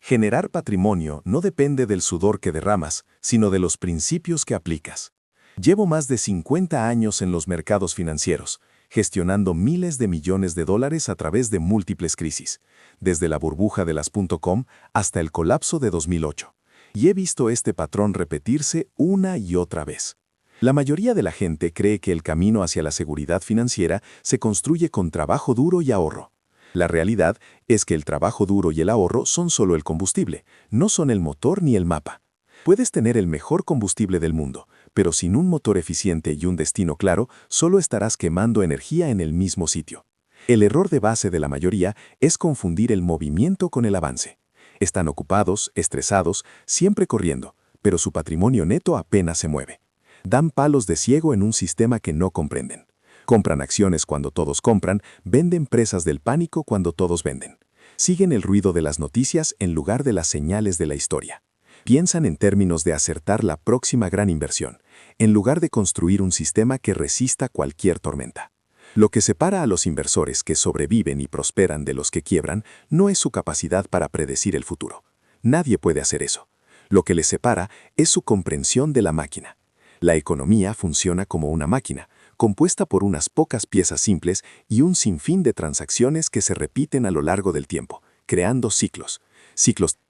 Generar patrimonio no depende del sudor que derramas, sino de los principios que aplicas. Llevo más de 50 años en los mercados financieros, gestionando miles de millones de dólares a través de múltiples crisis, desde la burbuja de las .com hasta el colapso de 2008. Y he visto este patrón repetirse una y otra vez. La mayoría de la gente cree que el camino hacia la seguridad financiera se construye con trabajo duro y ahorro. La realidad es que el trabajo duro y el ahorro son solo el combustible, no son el motor ni el mapa. Puedes tener el mejor combustible del mundo, pero sin un motor eficiente y un destino claro, solo estarás quemando energía en el mismo sitio. El error de base de la mayoría es confundir el movimiento con el avance. Están ocupados, estresados, siempre corriendo, pero su patrimonio neto apenas se mueve. Dan palos de ciego en un sistema que no comprenden. Compran acciones cuando todos compran, venden presas del pánico cuando todos venden. Siguen el ruido de las noticias en lugar de las señales de la historia. Piensan en términos de acertar la próxima gran inversión, en lugar de construir un sistema que resista cualquier tormenta. Lo que separa a los inversores que sobreviven y prosperan de los que quiebran no es su capacidad para predecir el futuro. Nadie puede hacer eso. Lo que les separa es su comprensión de la máquina. La economía funciona como una máquina, compuesta por unas pocas piezas simples y un sinfín de transacciones que se repiten a lo largo del tiempo, creando ciclos.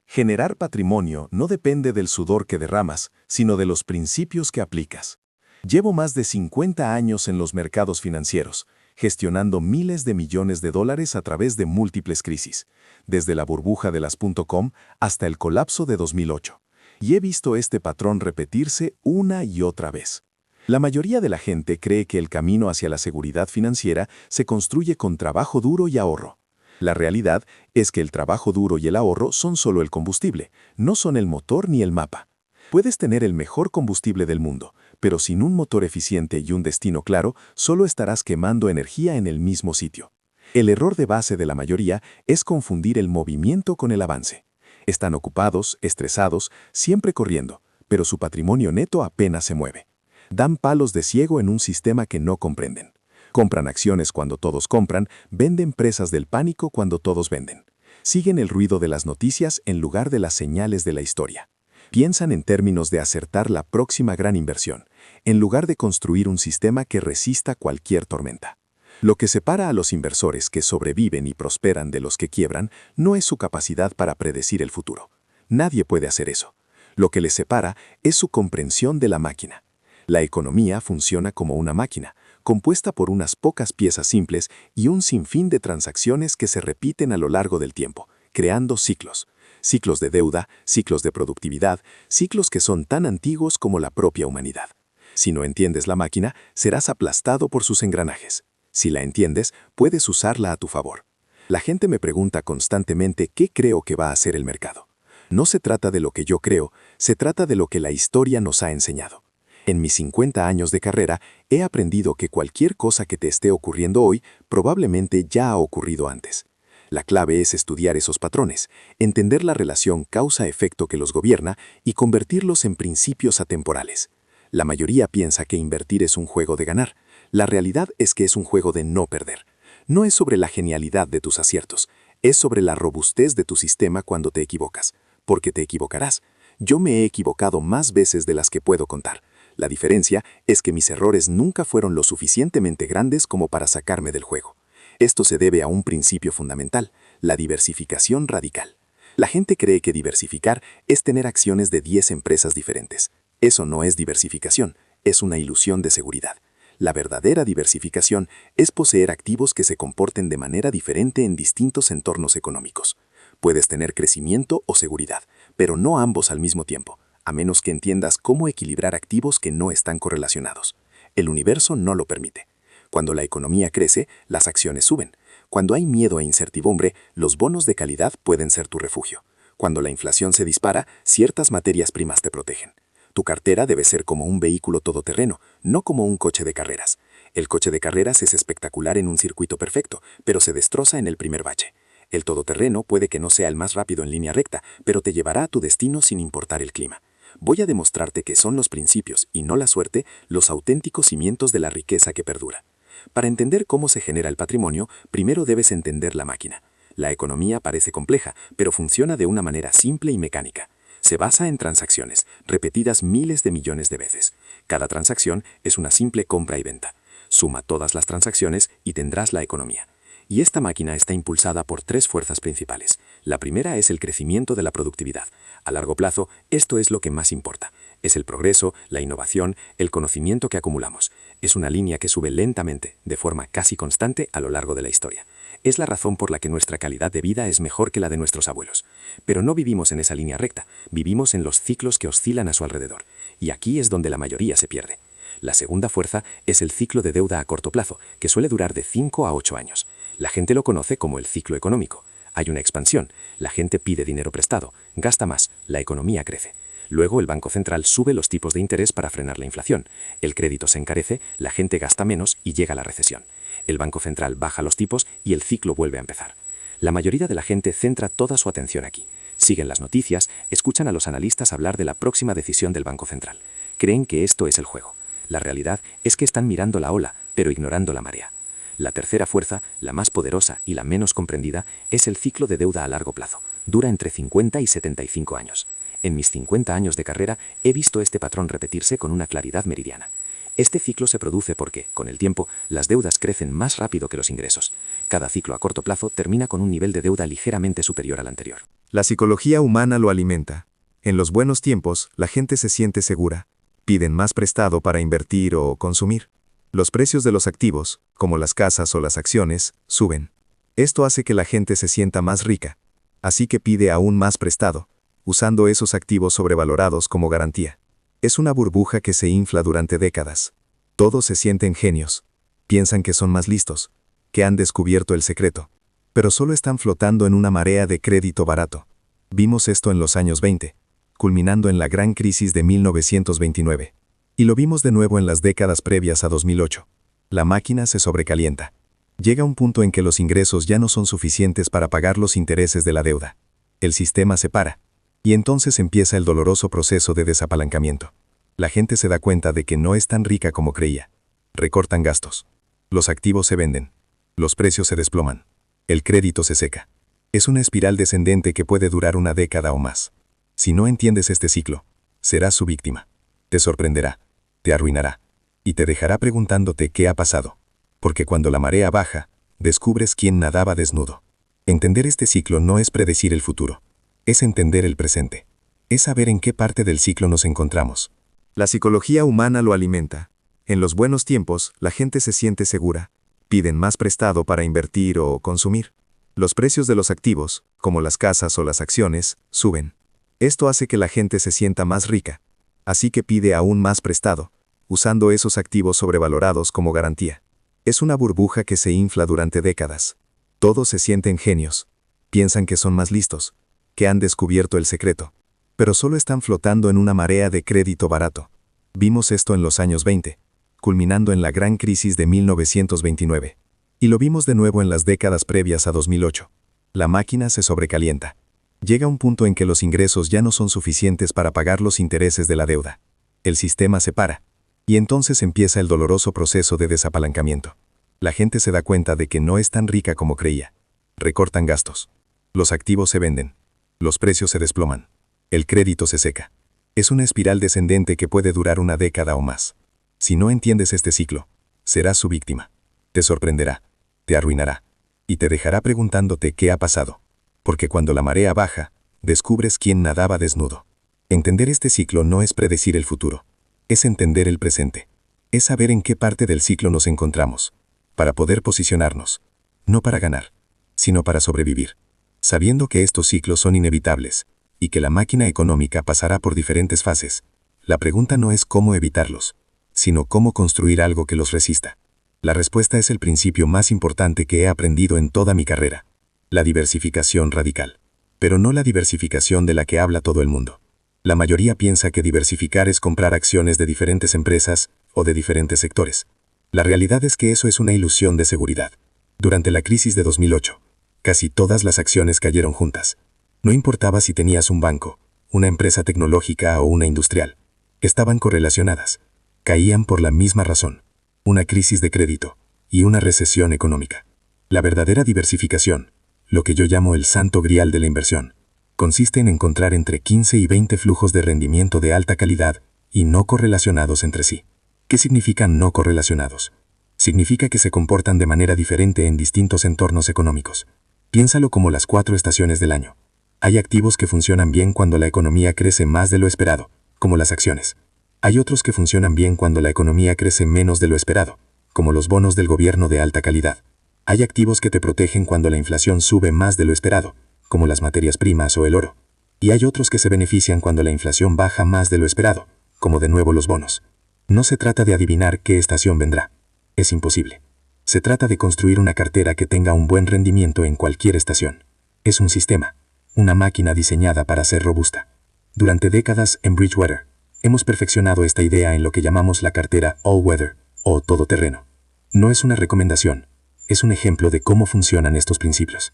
Generar patrimonio no depende del sudor que derramas, sino de los principios que aplicas. Llevo más de 50 años en los mercados financieros, gestionando miles de millones de dólares a través de múltiples crisis, desde la burbuja de las .com hasta el colapso de 2008. Y he visto este patrón repetirse una y otra vez. La mayoría de la gente cree que el camino hacia la seguridad financiera se construye con trabajo duro y ahorro. La realidad es que el trabajo duro y el ahorro son solo el combustible, no son el motor ni el mapa. Puedes tener el mejor combustible del mundo, pero sin un motor eficiente y un destino claro, solo estarás quemando energía en el mismo sitio. El error de base de la mayoría es confundir el movimiento con el avance. Están ocupados, estresados, siempre corriendo, pero su patrimonio neto apenas se mueve. Dan palos de ciego en un sistema que no comprenden. Compran acciones cuando todos compran, venden presas del pánico cuando todos venden. Siguen el ruido de las noticias en lugar de las señales de la historia. Piensan en términos de acertar la próxima gran inversión, en lugar de construir un sistema que resista cualquier tormenta. Lo que separa a los inversores que sobreviven y prosperan de los que quiebran no es su capacidad para predecir el futuro. Nadie puede hacer eso. Lo que les separa es su comprensión de la máquina. La economía funciona como una máquina, compuesta por unas pocas piezas simples y un sinfín de transacciones que se repiten a lo largo del tiempo, creando ciclos. Ciclos de deuda, ciclos de productividad, ciclos que son tan antiguos como la propia humanidad. Si no entiendes la máquina, serás aplastado por sus engranajes. Si la entiendes, puedes usarla a tu favor. La gente me pregunta constantemente qué creo que va a hacer el mercado. No se trata de lo que yo creo, se trata de lo que la historia nos ha enseñado. En mis 50 años de carrera, he aprendido que cualquier cosa que te esté ocurriendo hoy probablemente ya ha ocurrido antes. La clave es estudiar esos patrones, entender la relación causa-efecto que los gobierna y convertirlos en principios atemporales. La mayoría piensa que invertir es un juego de ganar. La realidad es que es un juego de no perder. No es sobre la genialidad de tus aciertos, es sobre la robustez de tu sistema cuando te equivocas, porque te equivocarás. Yo me he equivocado más veces de las que puedo contar. La diferencia es que mis errores nunca fueron lo suficientemente grandes como para sacarme del juego. Esto se debe a un principio fundamental, la diversificación radical. La gente cree que diversificar es tener acciones de 10 empresas diferentes. Eso no es diversificación, es una ilusión de seguridad. La verdadera diversificación es poseer activos que se comporten de manera diferente en distintos entornos económicos. Puedes tener crecimiento o seguridad, pero no ambos al mismo tiempo, a menos que entiendas cómo equilibrar activos que no están correlacionados. El universo no lo permite. Cuando la economía crece, las acciones suben. Cuando hay miedo e incertidumbre, los bonos de calidad pueden ser tu refugio. Cuando la inflación se dispara, ciertas materias primas te protegen. Tu cartera debe ser como un vehículo todoterreno, no como un coche de carreras. El coche de carreras es espectacular en un circuito perfecto, pero se destroza en el primer bache. El todoterreno puede que no sea el más rápido en línea recta, pero te llevará a tu destino sin importar el clima. Voy a demostrarte que son los principios, y no la suerte, los auténticos cimientos de la riqueza que perdura. Para entender cómo se genera el patrimonio, primero debes entender la máquina. La economía parece compleja, pero funciona de una manera simple y mecánica. Se basa en transacciones, repetidas miles de millones de veces. Cada transacción es una simple compra y venta. Suma todas las transacciones y tendrás la economía. Y esta máquina está impulsada por tres fuerzas principales. La primera es el crecimiento de la productividad. A largo plazo, esto es lo que más importa. Es el progreso, la innovación, el conocimiento que acumulamos. Es una línea que sube lentamente, de forma casi constante a lo largo de la historia. Es la razón por la que nuestra calidad de vida es mejor que la de nuestros abuelos. Pero no vivimos en esa línea recta, vivimos en los ciclos que oscilan a su alrededor. Y aquí es donde la mayoría se pierde. La segunda fuerza es el ciclo de deuda a corto plazo, que suele durar de 5 a 8 años. La gente lo conoce como el ciclo económico. Hay una expansión, la gente pide dinero prestado, gasta más, la economía crece. Luego el Banco Central sube los tipos de interés para frenar la inflación. El crédito se encarece, la gente gasta menos y llega la recesión. El Banco Central baja los tipos y el ciclo vuelve a empezar. La mayoría de la gente centra toda su atención aquí. Siguen las noticias, escuchan a los analistas hablar de la próxima decisión del Banco Central. Creen que esto es el juego. La realidad es que están mirando la ola, pero ignorando la marea. La tercera fuerza, la más poderosa y la menos comprendida, es el ciclo de deuda a largo plazo. Dura entre 50 y 75 años. En mis 50 años de carrera he visto este patrón repetirse con una claridad meridiana. Este ciclo se produce porque, con el tiempo, las deudas crecen más rápido que los ingresos. Cada ciclo a corto plazo termina con un nivel de deuda ligeramente superior al anterior. La psicología humana lo alimenta. En los buenos tiempos, la gente se siente segura. Piden más prestado para invertir o consumir. Los precios de los activos, como las casas o las acciones, suben. Esto hace que la gente se sienta más rica. Así que pide aún más prestado, usando esos activos sobrevalorados como garantía. Es una burbuja que se infla durante décadas. Todos se sienten genios. Piensan que son más listos, que han descubierto el secreto. Pero solo están flotando en una marea de crédito barato. Vimos esto en los años 20, culminando en la gran crisis de 1929. Y lo vimos de nuevo en las décadas previas a 2008. La máquina se sobrecalienta. Llega un punto en que los ingresos ya no son suficientes para pagar los intereses de la deuda. El sistema se para. Y entonces empieza el doloroso proceso de desapalancamiento. La gente se da cuenta de que no es tan rica como creía. Recortan gastos. Los activos se venden. Los precios se desploman. El crédito se seca. Es una espiral descendente que puede durar una década o más. Si no entiendes este ciclo, serás su víctima. Te sorprenderá, te arruinará, y te dejará preguntándote qué ha pasado. Porque cuando la marea baja, descubres quién nadaba desnudo. Entender este ciclo no es predecir el futuro. Es entender el presente. Es saber en qué parte del ciclo nos encontramos. La psicología humana lo alimenta. En los buenos tiempos, la gente se siente segura. Piden más prestado para invertir o consumir. Los precios de los activos, como las casas o las acciones, suben. Esto hace que la gente se sienta más rica. Así que pide aún más prestado, usando esos activos sobrevalorados como garantía. Es una burbuja que se infla durante décadas. Todos se sienten genios. Piensan que son más listos, que han descubierto el secreto, pero solo están flotando en una marea de crédito barato. Vimos esto en los años 20, culminando en la gran crisis de 1929. Y lo vimos de nuevo en las décadas previas a 2008. La máquina se sobrecalienta. Llega un punto en que los ingresos ya no son suficientes para pagar los intereses de la deuda. El sistema se para. Y entonces empieza el doloroso proceso de desapalancamiento. La gente se da cuenta de que no es tan rica como creía. Recortan gastos. Los activos se venden. Los precios se desploman. El crédito se seca. Es una espiral descendente que puede durar una década o más. Si no entiendes este ciclo, serás su víctima. Te sorprenderá, te arruinará, y te dejará preguntándote qué ha pasado. Porque cuando la marea baja, descubres quién nadaba desnudo. Entender este ciclo no es predecir el futuro. Es entender el presente. Es saber en qué parte del ciclo nos encontramos, para poder posicionarnos, no para ganar, sino para sobrevivir. Sabiendo que estos ciclos son inevitables, y que la máquina económica pasará por diferentes fases, la pregunta no es cómo evitarlos, sino cómo construir algo que los resista. La respuesta es el principio más importante que he aprendido en toda mi carrera: la diversificación radical. Pero no la diversificación de la que habla todo el mundo. La mayoría piensa que diversificar es comprar acciones de diferentes empresas o de diferentes sectores. La realidad es que eso es una ilusión de seguridad. Durante la crisis de 2008, casi todas las acciones cayeron juntas. No importaba si tenías un banco, una empresa tecnológica o una industrial. Estaban correlacionadas. Caían por la misma razón: una crisis de crédito y una recesión económica. La verdadera diversificación lo que yo llamo el santo grial de la inversión. Consiste en encontrar entre 15 y 20 flujos de rendimiento de alta calidad y no correlacionados entre sí. ¿Qué significan no correlacionados? Significa que se comportan de manera diferente en distintos entornos económicos. Piénsalo como las 4 estaciones del año. Hay activos que funcionan bien cuando la economía crece más de lo esperado, como las acciones. Hay otros que funcionan bien cuando la economía crece menos de lo esperado, como los bonos del gobierno de alta calidad. Hay activos que te protegen cuando la inflación sube más de lo esperado, como las materias primas o el oro. Y hay otros que se benefician cuando la inflación baja más de lo esperado, como de nuevo los bonos. No se trata de adivinar qué estación vendrá. Es imposible. Se trata de construir una cartera que tenga un buen rendimiento en cualquier estación. Es un sistema, una máquina diseñada para ser robusta. Durante décadas en Bridgewater, hemos perfeccionado esta idea en lo que llamamos la cartera All Weather, o todoterreno. No es una recomendación, es un ejemplo de cómo funcionan estos principios.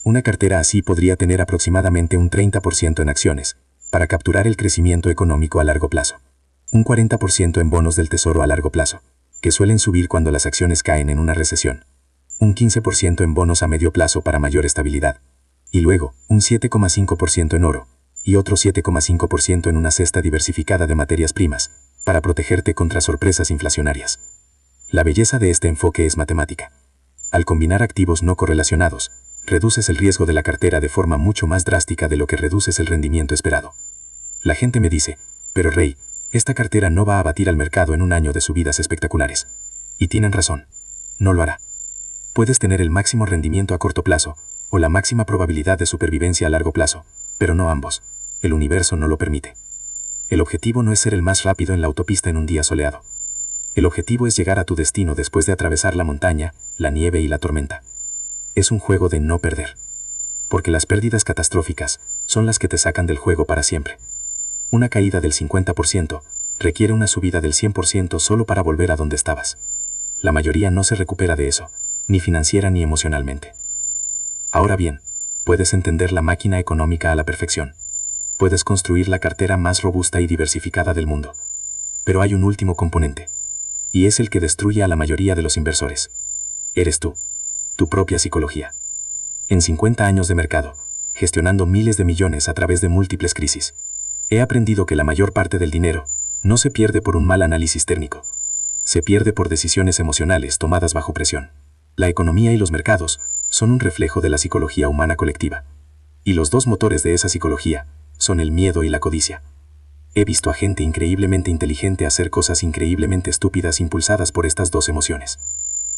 Una cartera así podría tener aproximadamente un 30% en acciones, para capturar el crecimiento económico a largo plazo. Un 40% en bonos del tesoro a largo plazo, que suelen subir cuando las acciones caen en una recesión. Un 15% en bonos a medio plazo para mayor estabilidad. Y luego, un 7,5% en oro, y otro 7,5% en una cesta diversificada de materias primas, para protegerte contra sorpresas inflacionarias. La belleza de este enfoque es matemática. Al combinar activos no correlacionados, reduces el riesgo de la cartera de forma mucho más drástica de lo que reduces el rendimiento esperado. La gente me dice, pero Ray, esta cartera no va a batir al mercado en un año de subidas espectaculares. Y tienen razón, no lo hará. Puedes tener el máximo rendimiento a corto plazo, o la máxima probabilidad de supervivencia a largo plazo, pero no ambos. El universo no lo permite. El objetivo no es ser el más rápido en la autopista en un día soleado. El objetivo es llegar a tu destino después de atravesar la montaña, la nieve y la tormenta. Es un juego de no perder. Porque las pérdidas catastróficas son las que te sacan del juego para siempre. Una caída del 50% requiere una subida del 100% solo para volver a donde estabas. La mayoría no se recupera de eso, ni financiera ni emocionalmente. Ahora bien, puedes entender la máquina económica a la perfección. Puedes construir la cartera más robusta y diversificada del mundo. Pero hay un último componente. Y es el que destruye a la mayoría de los inversores. Eres tú. Tu propia psicología. En 50 años de mercado, gestionando miles de millones a través de múltiples crisis, he aprendido que la mayor parte del dinero no se pierde por un mal análisis técnico. Se pierde por decisiones emocionales tomadas bajo presión. La economía y los mercados son un reflejo de la psicología humana colectiva. Y los dos motores de esa psicología son el miedo y la codicia. He visto a gente increíblemente inteligente hacer cosas increíblemente estúpidas impulsadas por estas dos emociones.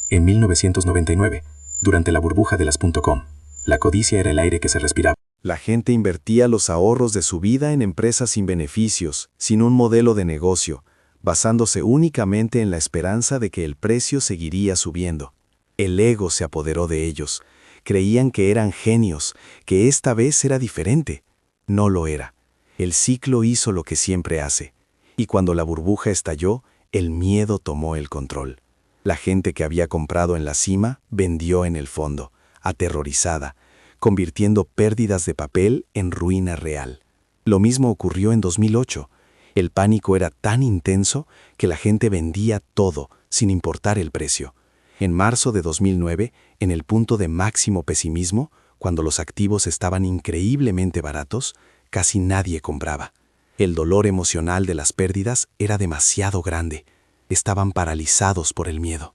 En 1999, durante la burbuja de las .com, la codicia era el aire que se respiraba. La gente invertía los ahorros de su vida en empresas sin beneficios, sin un modelo de negocio, basándose únicamente en la esperanza de que el precio seguiría subiendo. El ego se apoderó de ellos. Creían que eran genios, que esta vez era diferente. No lo era. El ciclo hizo lo que siempre hace. Y cuando la burbuja estalló, el miedo tomó el control. La gente que había comprado en la cima vendió en el fondo, aterrorizada, convirtiendo pérdidas de papel en ruina real. Lo mismo ocurrió en 2008. El pánico era tan intenso que la gente vendía todo, sin importar el precio. En marzo de 2009, en el punto de máximo pesimismo, cuando los activos estaban increíblemente baratos, casi nadie compraba. El dolor emocional de las pérdidas era demasiado grande. Estaban paralizados por el miedo.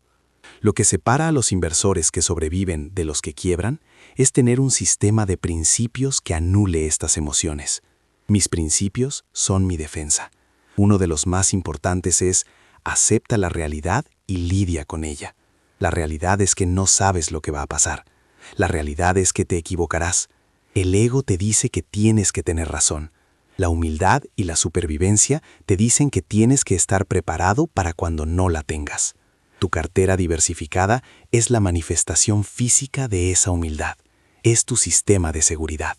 Lo que separa a los inversores que sobreviven de los que quiebran es tener un sistema de principios que anule estas emociones. Mis principios son mi defensa. Uno de los más importantes es: acepta la realidad y lidia con ella. La realidad es que no sabes lo que va a pasar. La realidad es que te equivocarás. El ego te dice que tienes que tener razón. La humildad y la supervivencia te dicen que tienes que estar preparado para cuando no la tengas. Tu cartera diversificada es la manifestación física de esa humildad. Es tu sistema de seguridad.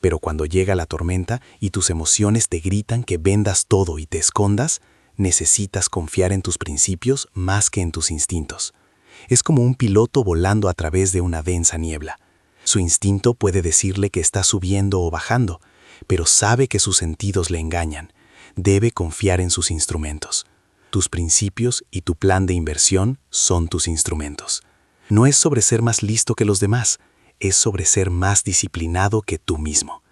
Pero cuando llega la tormenta y tus emociones te gritan que vendas todo y te escondas, necesitas confiar en tus principios más que en tus instintos. Es como un piloto volando a través de una densa niebla. Su instinto puede decirle que está subiendo o bajando, pero sabe que sus sentidos le engañan. Debe confiar en sus instrumentos. Tus principios y tu plan de inversión son tus instrumentos. No es sobre ser más listo que los demás, es sobre ser más disciplinado que tú mismo.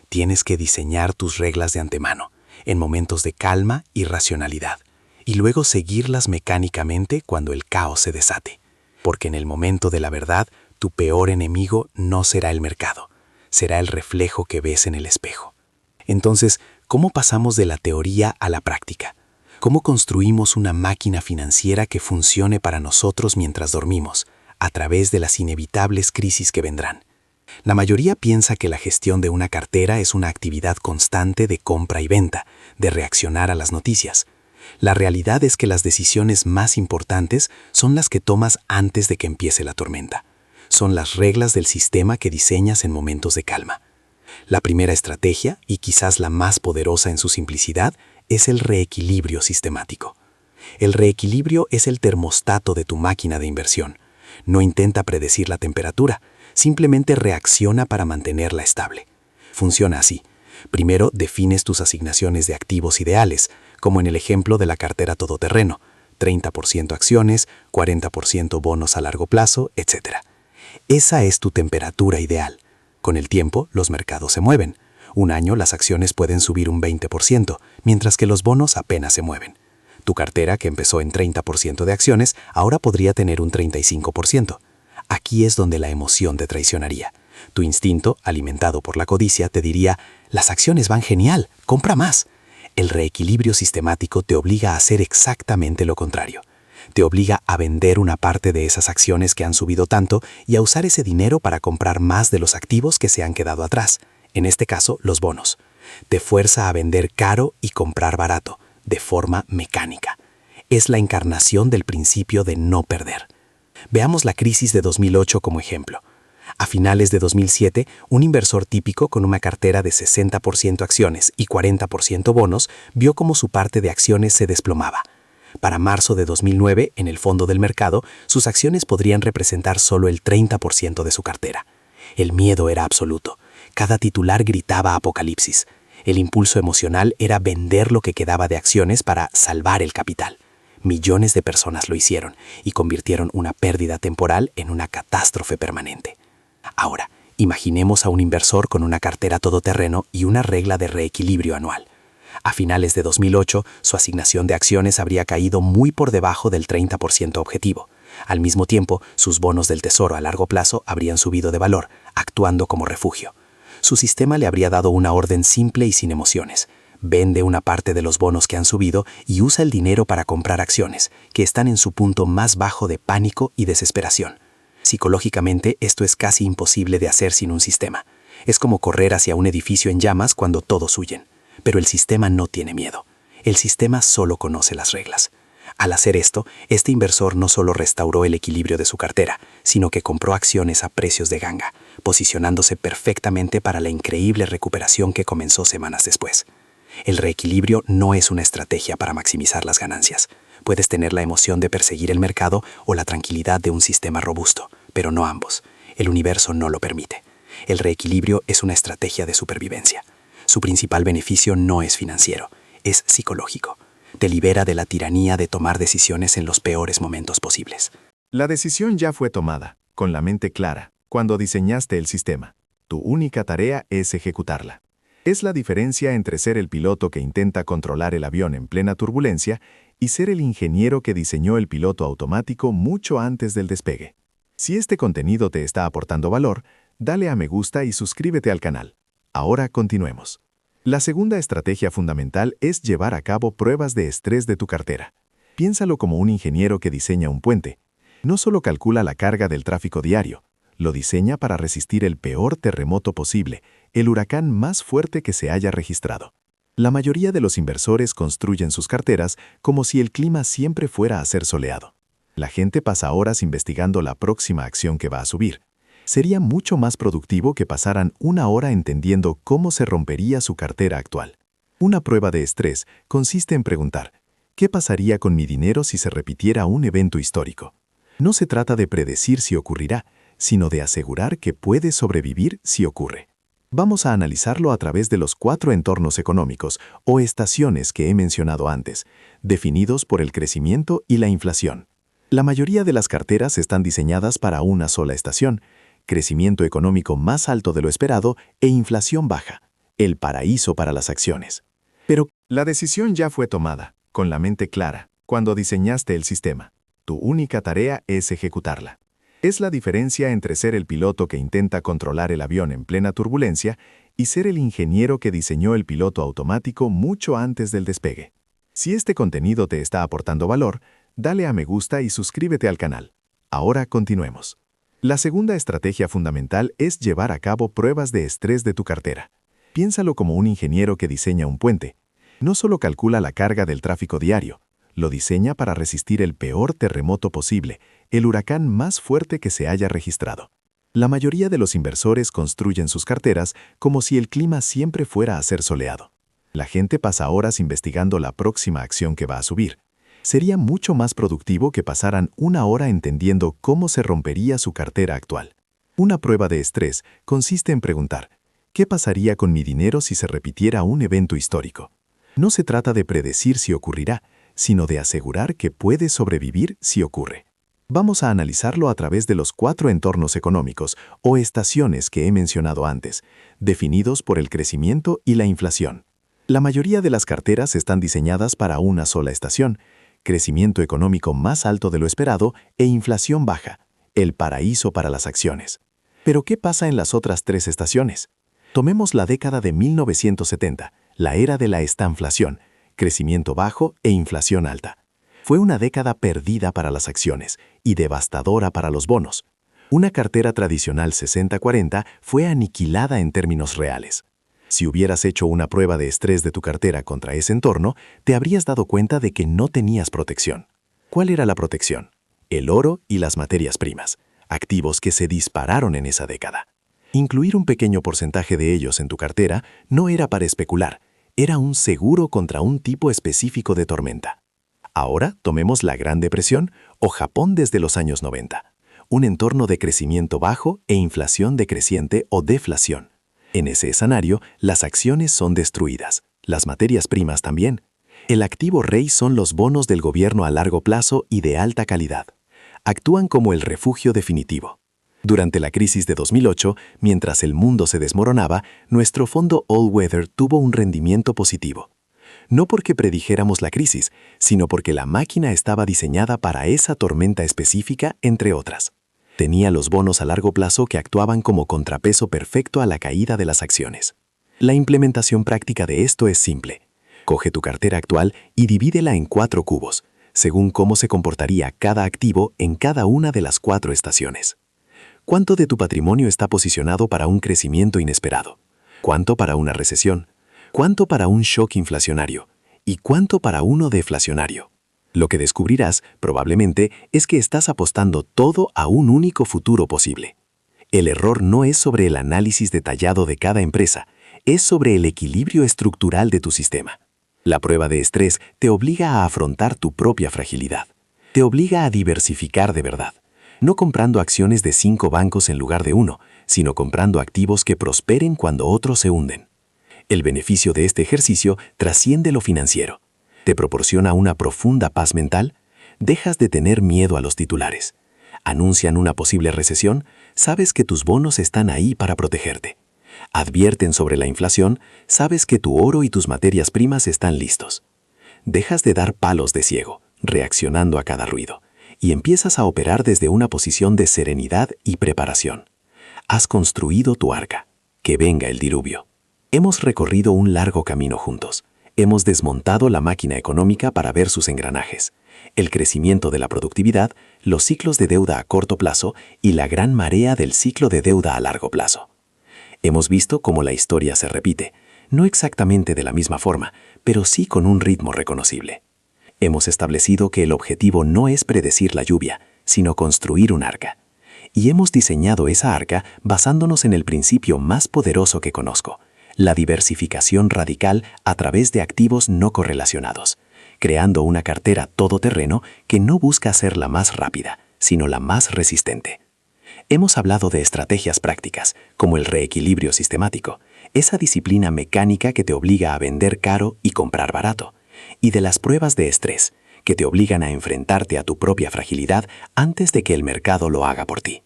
Tienes que diseñar tus reglas de antemano, en momentos de calma y racionalidad, y luego seguirlas mecánicamente cuando el caos se desate. Porque en el momento de la verdad, tu peor enemigo no será el mercado, será el reflejo que ves en el espejo. Entonces, ¿cómo pasamos de la teoría a la práctica? ¿Cómo construimos una máquina financiera que funcione para nosotros mientras dormimos, a través de las inevitables crisis que vendrán? La mayoría piensa que la gestión de una cartera es una actividad constante de compra y venta, de reaccionar a las noticias. La realidad es que las decisiones más importantes son las que tomas antes de que empiece la tormenta. Son las reglas del sistema que diseñas en momentos de calma. La primera estrategia, y quizás la más poderosa en su simplicidad, es el reequilibrio sistemático. El reequilibrio es el termostato de tu máquina de inversión. No intenta predecir la temperatura, simplemente reacciona para mantenerla estable. Funciona así. Primero defines tus asignaciones de activos ideales, como en el ejemplo de la cartera todoterreno, 30% acciones, 40% bonos a largo plazo, etc. Esa es tu temperatura ideal. Con el tiempo, los mercados se mueven. Un año las acciones pueden subir un 20%, mientras que los bonos apenas se mueven. Tu cartera, que empezó en 30% de acciones, ahora podría tener un 35%. Aquí es donde la emoción te traicionaría. Tu instinto, alimentado por la codicia, te diría, las acciones van genial, compra más. El reequilibrio sistemático te obliga a hacer exactamente lo contrario. Te obliga a vender una parte de esas acciones que han subido tanto y a usar ese dinero para comprar más de los activos que se han quedado atrás, en este caso los bonos. Te fuerza a vender caro y comprar barato, de forma mecánica. Es la encarnación del principio de no perder. Veamos la crisis de 2008 como ejemplo. A finales de 2007, un inversor típico con una cartera de 60% acciones y 40% bonos vio cómo su parte de acciones se desplomaba. Para marzo de 2009, en el fondo del mercado, sus acciones podrían representar solo el 30% de su cartera. El miedo era absoluto. Cada titular gritaba apocalipsis. El impulso emocional era vender lo que quedaba de acciones para salvar el capital. Millones de personas lo hicieron y convirtieron una pérdida temporal en una catástrofe permanente. Ahora, imaginemos a un inversor con una cartera todoterreno y una regla de reequilibrio anual. A finales de 2008, su asignación de acciones habría caído muy por debajo del 30% objetivo. Al mismo tiempo, sus bonos del tesoro a largo plazo habrían subido de valor, actuando como refugio. Su sistema le habría dado una orden simple y sin emociones. Vende una parte de los bonos que han subido y usa el dinero para comprar acciones, que están en su punto más bajo de pánico y desesperación. Psicológicamente, esto es casi imposible de hacer sin un sistema. Es como correr hacia un edificio en llamas cuando todos huyen. Pero el sistema no tiene miedo. El sistema solo conoce las reglas. Al hacer esto, este inversor no solo restauró el equilibrio de su cartera, sino que compró acciones a precios de ganga, posicionándose perfectamente para la increíble recuperación que comenzó semanas después. El reequilibrio no es una estrategia para maximizar las ganancias. Puedes tener la emoción de perseguir el mercado o la tranquilidad de un sistema robusto, pero no ambos. El universo no lo permite. El reequilibrio es una estrategia de supervivencia. Su principal beneficio no es financiero, es psicológico. Te libera de la tiranía de tomar decisiones en los peores momentos posibles. La decisión ya fue tomada, con la mente clara, cuando diseñaste el sistema. Tu única tarea es ejecutarla. Es la diferencia entre ser el piloto que intenta controlar el avión en plena turbulencia y ser el ingeniero que diseñó el piloto automático mucho antes del despegue. Si este contenido te está aportando valor, dale a me gusta y suscríbete al canal. Ahora continuemos. La segunda estrategia fundamental es llevar a cabo pruebas de estrés de tu cartera. Piénsalo como un ingeniero que diseña un puente. No solo calcula la carga del tráfico diario, lo diseña para resistir el peor terremoto posible, el huracán más fuerte que se haya registrado. La mayoría de los inversores construyen sus carteras como si el clima siempre fuera a ser soleado. La gente pasa horas investigando la próxima acción que va a subir. Sería mucho más productivo que pasaran una hora entendiendo cómo se rompería su cartera actual. Una prueba de estrés consiste en preguntar, ¿qué pasaría con mi dinero si se repitiera un evento histórico? No se trata de predecir si ocurrirá, sino de asegurar que puede sobrevivir si ocurre. Vamos a analizarlo a través de los 4 entornos económicos o estaciones que he mencionado antes, definidos por el crecimiento y la inflación. La mayoría de las carteras están diseñadas para una sola estación, crecimiento económico más alto de lo esperado e inflación baja, el paraíso para las acciones. Pero la decisión ya fue tomada, con la mente clara, cuando diseñaste el sistema. Tu única tarea es ejecutarla. Es la diferencia entre ser el piloto que intenta controlar el avión en plena turbulencia y ser el ingeniero que diseñó el piloto automático mucho antes del despegue. Si este contenido te está aportando valor, dale a me gusta y suscríbete al canal. Ahora continuemos. La segunda estrategia fundamental es llevar a cabo pruebas de estrés de tu cartera. Piénsalo como un ingeniero que diseña un puente. No solo calcula la carga del tráfico diario, lo diseña para resistir el peor terremoto posible, el huracán más fuerte que se haya registrado. La mayoría de los inversores construyen sus carteras como si el clima siempre fuera a ser soleado. La gente pasa horas investigando la próxima acción que va a subir. Sería mucho más productivo que pasaran una hora entendiendo cómo se rompería su cartera actual. Una prueba de estrés consiste en preguntar, ¿qué pasaría con mi dinero si se repitiera un evento histórico? No se trata de predecir si ocurrirá, sino de asegurar que puede sobrevivir si ocurre. Vamos a analizarlo a través de los 4 entornos económicos o estaciones que he mencionado antes, definidos por el crecimiento y la inflación. La mayoría de las carteras están diseñadas para una sola estación, crecimiento económico más alto de lo esperado e inflación baja, el paraíso para las acciones. ¿Pero qué pasa en las otras 3 estaciones? Tomemos la década de 1970, la era de la estanflación, crecimiento bajo e inflación alta. Fue una década perdida para las acciones y devastadora para los bonos. Una cartera tradicional 60-40 fue aniquilada en términos reales. Si hubieras hecho una prueba de estrés de tu cartera contra ese entorno, te habrías dado cuenta de que no tenías protección. ¿Cuál era la protección? El oro y las materias primas, activos que se dispararon en esa década. Incluir un pequeño porcentaje de ellos en tu cartera no era para especular, era un seguro contra un tipo específico de tormenta. Ahora tomemos la Gran Depresión o Japón desde los años 90, un entorno de crecimiento bajo e inflación decreciente o deflación. En ese escenario, las acciones son destruidas, las materias primas también. El activo rey son los bonos del gobierno a largo plazo y de alta calidad. Actúan como el refugio definitivo. Durante la crisis de 2008, mientras el mundo se desmoronaba, nuestro fondo All Weather tuvo un rendimiento positivo. No porque predijéramos la crisis, sino porque la máquina estaba diseñada para esa tormenta específica, entre otras. Tenía los bonos a largo plazo que actuaban como contrapeso perfecto a la caída de las acciones. La implementación práctica de esto es simple. Coge tu cartera actual y divídela en 4 cubos, según cómo se comportaría cada activo en cada una de las 4 estaciones. ¿Cuánto de tu patrimonio está posicionado para un crecimiento inesperado? ¿Cuánto para una recesión? ¿Cuánto para un shock inflacionario? ¿Y cuánto para uno deflacionario? Lo que descubrirás, probablemente, es que estás apostando todo a un único futuro posible. El error no es sobre el análisis detallado de cada empresa, es sobre el equilibrio estructural de tu sistema. La prueba de estrés te obliga a afrontar tu propia fragilidad. Te obliga a diversificar de verdad, no comprando acciones de 5 bancos en lugar de 1, sino comprando activos que prosperen cuando otros se hunden. El beneficio de este ejercicio trasciende lo financiero. Te proporciona una profunda paz mental, dejas de tener miedo a los titulares. Anuncian una posible recesión, sabes que tus bonos están ahí para protegerte. Advierten sobre la inflación, sabes que tu oro y tus materias primas están listos. Dejas de dar palos de ciego, reaccionando a cada ruido, y empiezas a operar desde una posición de serenidad y preparación. Has construido tu arca. Que venga el diluvio. Hemos recorrido un largo camino juntos. Hemos desmontado la máquina económica para ver sus engranajes, el crecimiento de la productividad, los ciclos de deuda a corto plazo y la gran marea del ciclo de deuda a largo plazo. Hemos visto cómo la historia se repite, no exactamente de la misma forma, pero sí con un ritmo reconocible. Hemos establecido que el objetivo no es predecir la lluvia, sino construir un arca. Y hemos diseñado esa arca basándonos en el principio más poderoso que conozco, la diversificación radical a través de activos no correlacionados, creando una cartera todoterreno que no busca ser la más rápida, sino la más resistente. Hemos hablado de estrategias prácticas, como el reequilibrio sistemático, esa disciplina mecánica que te obliga a vender caro y comprar barato, y de las pruebas de estrés, que te obligan a enfrentarte a tu propia fragilidad antes de que el mercado lo haga por ti.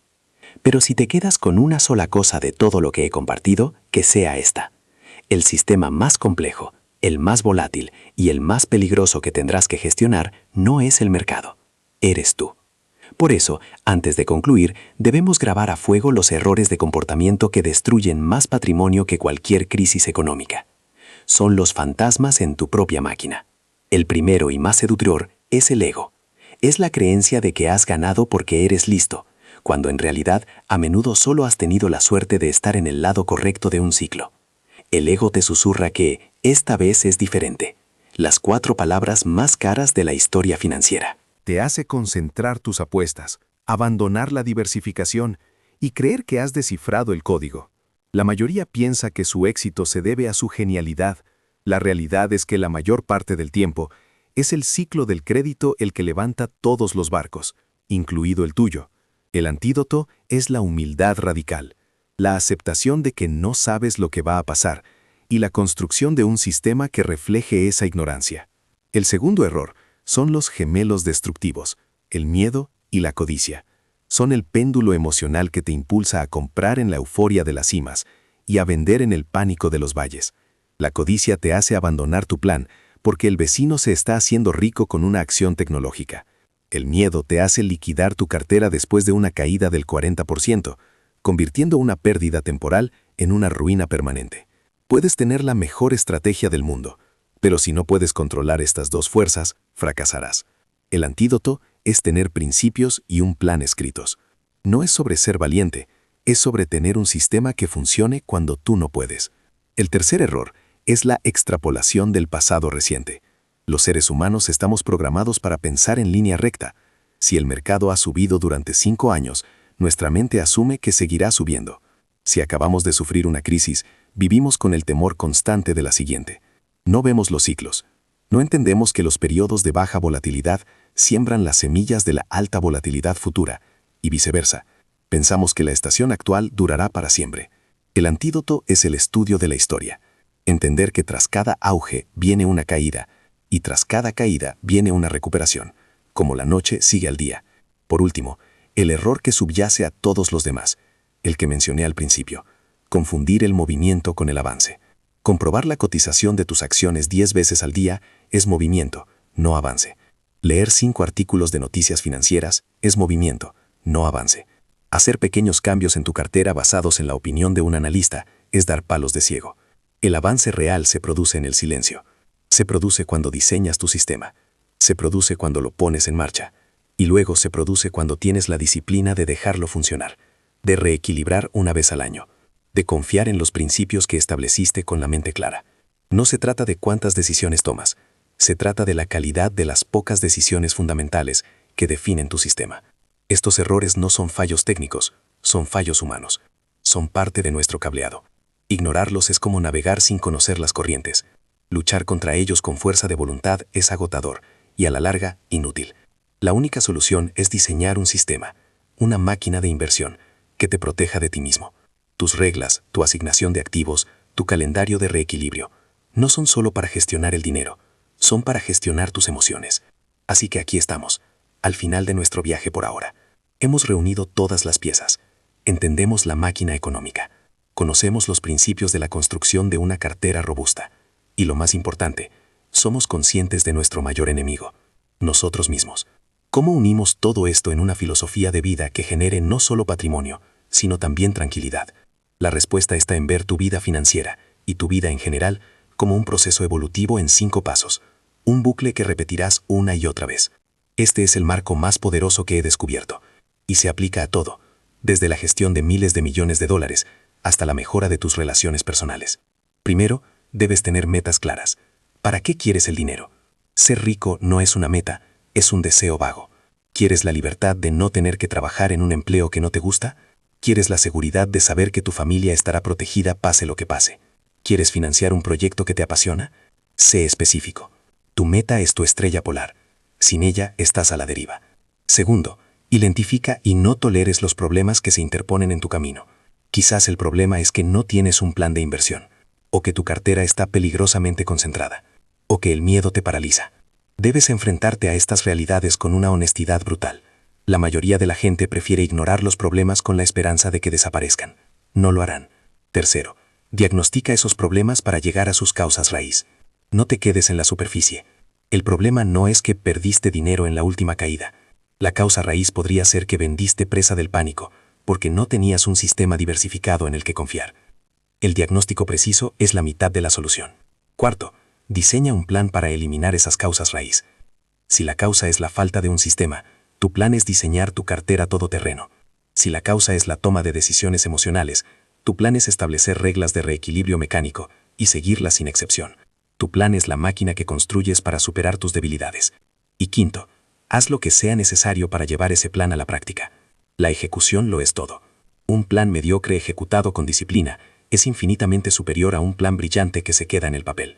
Pero si te quedas con una sola cosa de todo lo que he compartido, que sea esta. El sistema más complejo, el más volátil y el más peligroso que tendrás que gestionar no es el mercado, eres tú. Por eso, antes de concluir, debemos grabar a fuego los errores de comportamiento que destruyen más patrimonio que cualquier crisis económica. Son los fantasmas en tu propia máquina. El primero y más seductor es el ego. Es la creencia de que has ganado porque eres listo, cuando en realidad a menudo solo has tenido la suerte de estar en el lado correcto de un ciclo. El ego te susurra que esta vez es diferente. Las 4 palabras más caras de la historia financiera. Te hace concentrar tus apuestas, abandonar la diversificación y creer que has descifrado el código. La mayoría piensa que su éxito se debe a su genialidad. La realidad es que la mayor parte del tiempo es el ciclo del crédito el que levanta todos los barcos, incluido el tuyo. El antídoto es la humildad radical, la aceptación de que no sabes lo que va a pasar y la construcción de un sistema que refleje esa ignorancia. El segundo error son los gemelos destructivos, el miedo y la codicia. Son el péndulo emocional que te impulsa a comprar en la euforia de las cimas y a vender en el pánico de los valles. La codicia te hace abandonar tu plan porque el vecino se está haciendo rico con una acción tecnológica. El miedo te hace liquidar tu cartera después de una caída del 40%, convirtiendo una pérdida temporal en una ruina permanente. Puedes tener la mejor estrategia del mundo, pero si no puedes controlar estas 2 fuerzas, fracasarás. El antídoto es tener principios y un plan escritos. No es sobre ser valiente, es sobre tener un sistema que funcione cuando tú no puedes. El tercer error es la extrapolación del pasado reciente. Los seres humanos estamos programados para pensar en línea recta. Si el mercado ha subido durante 5 años, nuestra mente asume que seguirá subiendo. Si acabamos de sufrir una crisis, vivimos con el temor constante de la siguiente. No vemos los ciclos. No entendemos que los periodos de baja volatilidad siembran las semillas de la alta volatilidad futura, y viceversa. Pensamos que la estación actual durará para siempre. El antídoto es el estudio de la historia. Entender que tras cada auge viene una caída, y tras cada caída viene una recuperación, como la noche sigue al día. Por último, el error que subyace a todos los demás, el que mencioné al principio, confundir el movimiento con el avance. Comprobar la cotización de tus acciones 10 veces al día es movimiento, no avance. Leer 5 artículos de noticias financieras es movimiento, no avance. Hacer pequeños cambios en tu cartera basados en la opinión de un analista es dar palos de ciego. El avance real se produce en el silencio. Se produce cuando diseñas tu sistema. Se produce cuando lo pones en marcha. Y luego se produce cuando tienes la disciplina de dejarlo funcionar, de reequilibrar una vez al año, de confiar en los principios que estableciste con la mente clara. No se trata de cuántas decisiones tomas. Se trata de la calidad de las pocas decisiones fundamentales que definen tu sistema. Estos errores no son fallos técnicos, son fallos humanos. Son parte de nuestro cableado. Ignorarlos es como navegar sin conocer las corrientes. Luchar contra ellos con fuerza de voluntad es agotador y a la larga inútil. La única solución es diseñar un sistema, una máquina de inversión que te proteja de ti mismo. Tus reglas, tu asignación de activos, tu calendario de reequilibrio, no son solo para gestionar el dinero, son para gestionar tus emociones. Así que aquí estamos, al final de nuestro viaje por ahora. Hemos reunido todas las piezas. Entendemos la máquina económica. Conocemos los principios de la construcción de una cartera robusta. Y lo más importante, somos conscientes de nuestro mayor enemigo, nosotros mismos. ¿Cómo unimos todo esto en una filosofía de vida que genere no solo patrimonio, sino también tranquilidad? La respuesta está en ver tu vida financiera y tu vida en general como un proceso evolutivo en 5 pasos, un bucle que repetirás una y otra vez. Este es el marco más poderoso que he descubierto, y se aplica a todo, desde la gestión de miles de millones de dólares hasta la mejora de tus relaciones personales. Primero, debes tener metas claras. ¿Para qué quieres el dinero? Ser rico no es una meta, es un deseo vago. ¿Quieres la libertad de no tener que trabajar en un empleo que no te gusta? ¿Quieres la seguridad de saber que tu familia estará protegida pase lo que pase? ¿Quieres financiar un proyecto que te apasiona? Sé específico. Tu meta es tu estrella polar. Sin ella estás a la deriva. Segundo, identifica y no toleres los problemas que se interponen en tu camino. Quizás el problema es que no tienes un plan de inversión, o que tu cartera está peligrosamente concentrada, o que el miedo te paraliza. Debes enfrentarte a estas realidades con una honestidad brutal. La mayoría de la gente prefiere ignorar los problemas con la esperanza de que desaparezcan. No lo harán. Tercero, diagnostica esos problemas para llegar a sus causas raíz. No te quedes en la superficie. El problema no es que perdiste dinero en la última caída. La causa raíz podría ser que vendiste presa del pánico, porque no tenías un sistema diversificado en el que confiar. El diagnóstico preciso es la mitad de la solución. Cuarto, diseña un plan para eliminar esas causas raíz. Si la causa es la falta de un sistema, tu plan es diseñar tu cartera todoterreno. Si la causa es la toma de decisiones emocionales, tu plan es establecer reglas de reequilibrio mecánico y seguirlas sin excepción. Tu plan es la máquina que construyes para superar tus debilidades. Y quinto, haz lo que sea necesario para llevar ese plan a la práctica. La ejecución lo es todo. Un plan mediocre ejecutado con disciplina es infinitamente superior a un plan brillante que se queda en el papel.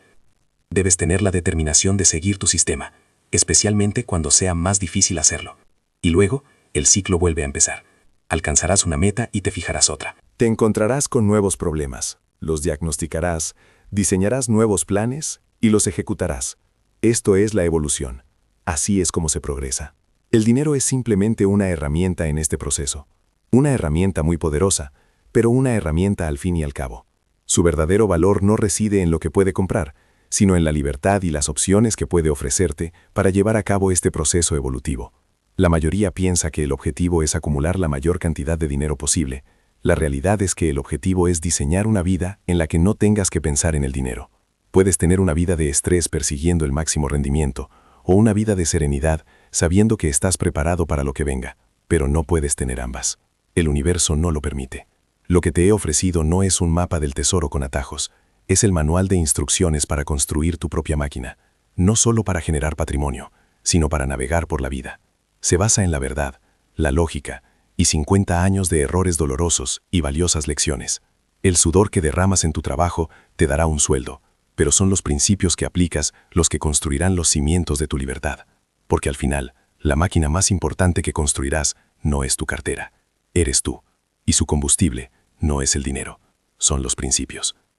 Debes tener la determinación de seguir tu sistema, especialmente cuando sea más difícil hacerlo. Y luego, el ciclo vuelve a empezar. Alcanzarás una meta y te fijarás otra. Te encontrarás con nuevos problemas, los diagnosticarás, diseñarás nuevos planes y los ejecutarás. Esto es la evolución. Así es como se progresa. El dinero es simplemente una herramienta en este proceso. Una herramienta muy poderosa, pero una herramienta al fin y al cabo. Su verdadero valor no reside en lo que puede comprar, sino en la libertad y las opciones que puede ofrecerte para llevar a cabo este proceso evolutivo. La mayoría piensa que el objetivo es acumular la mayor cantidad de dinero posible. La realidad es que el objetivo es diseñar una vida en la que no tengas que pensar en el dinero. Puedes tener una vida de estrés persiguiendo el máximo rendimiento, o una vida de serenidad sabiendo que estás preparado para lo que venga, pero no puedes tener ambas. El universo no lo permite. Lo que te he ofrecido no es un mapa del tesoro con atajos, es el manual de instrucciones para construir tu propia máquina, no solo para generar patrimonio, sino para navegar por la vida. Se basa en la verdad, la lógica y 50 años de errores dolorosos y valiosas lecciones. El sudor que derramas en tu trabajo te dará un sueldo, pero son los principios que aplicas los que construirán los cimientos de tu libertad. Porque al final, la máquina más importante que construirás no es tu cartera, eres tú. Y su combustible no es el dinero, son los principios.